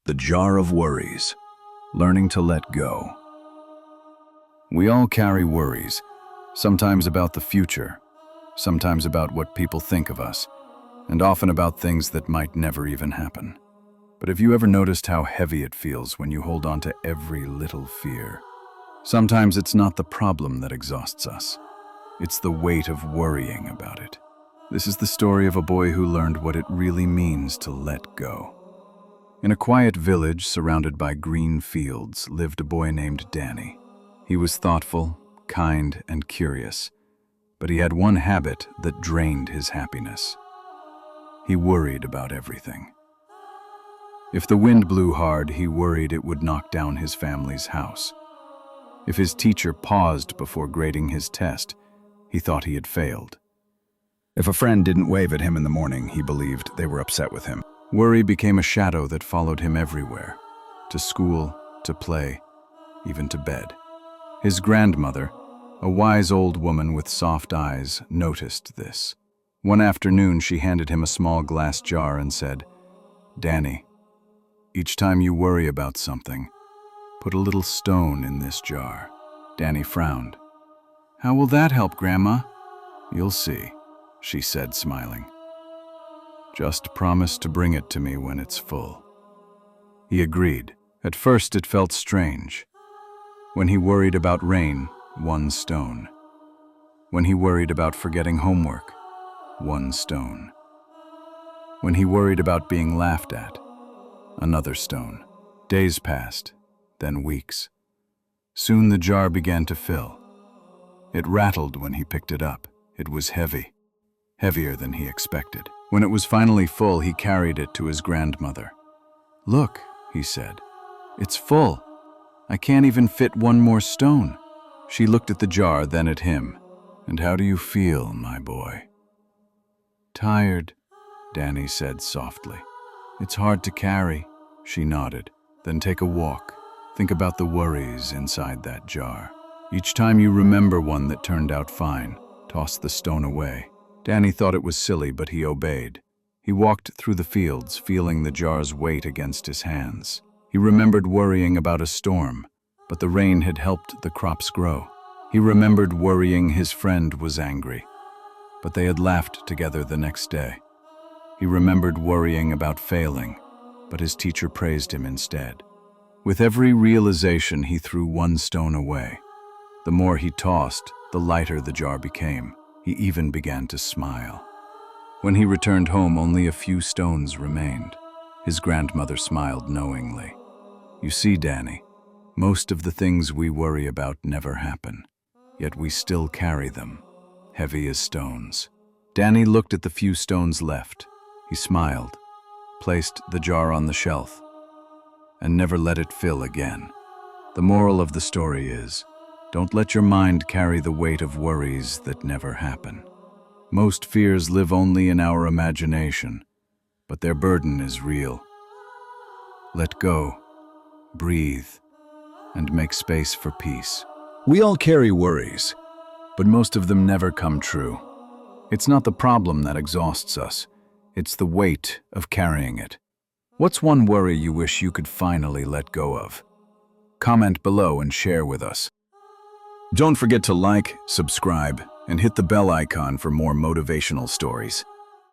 The jar of worries. Learning to let go. We all carry worries, sometimes about the future, sometimes about what people think of us, and often about things that might never even happen. But have you ever noticed how heavy it feels when you hold on to every little fear? Sometimes it's not the problem that exhausts us. It's the weight of worrying about it. This is the story of a boy who learned what it really means to let go. In a quiet village surrounded by green fields lived a boy named Danny. He was thoughtful, kind, and curious, but he had one habit that drained his happiness. He worried about everything. If the wind blew hard, he worried it would knock down his family's house. If his teacher paused before grading his test, he thought he had failed. If a friend didn't wave at him in the morning, he believed they were upset with him. Worry became a shadow that followed him everywhere, to school, to play, even to bed. His grandmother, a wise old woman with soft eyes, noticed this. One afternoon, she handed him a small glass jar and said, "Danny, each time you worry about something, put a little stone in this jar." Danny frowned. "How will that help, Grandma?" "You'll see," she said, smiling. "Just promise to bring it to me when it's full." He agreed. At first it felt strange. When he worried about rain, 1 stone. When he worried about forgetting homework, 1 stone. When he worried about being laughed at, another stone. Days passed, then weeks. Soon the jar began to fill. It rattled when he picked it up. It was heavy, heavier than he expected. When it was finally full, he carried it to his grandmother. "Look," he said, "it's full. I can't even fit 1 more stone." She looked at the jar, then at him. "And how do you feel, my boy?" "Tired," Danny said softly. "It's hard to carry." She nodded. "Then take a walk. Think about the worries inside that jar. Each time you remember one that turned out fine, toss the stone away." Danny thought it was silly, but he obeyed. He walked through the fields, feeling the jar's weight against his hands. He remembered worrying about a storm, but the rain had helped the crops grow. He remembered worrying his friend was angry, but they had laughed together the next day. He remembered worrying about failing, but his teacher praised him instead. With every realization, he threw 1 stone away. The more he tossed, the lighter the jar became. He even began to smile. When he returned home, only a few stones remained. His grandmother smiled knowingly. "You see, Danny, most of the things we worry about never happen, yet we still carry them, heavy as stones." Danny looked at the few stones left. He smiled, placed the jar on the shelf, and never let it fill again. The moral of the story is, don't let your mind carry the weight of worries that never happen. Most fears live only in our imagination, but their burden is real. Let go, breathe, and make space for peace. We all carry worries, but most of them never come true. It's not the problem that exhausts us, it's the weight of carrying it. What's one worry you wish you could finally let go of? Comment below and share with us. Don't forget to like, subscribe, and hit the bell icon for more motivational stories.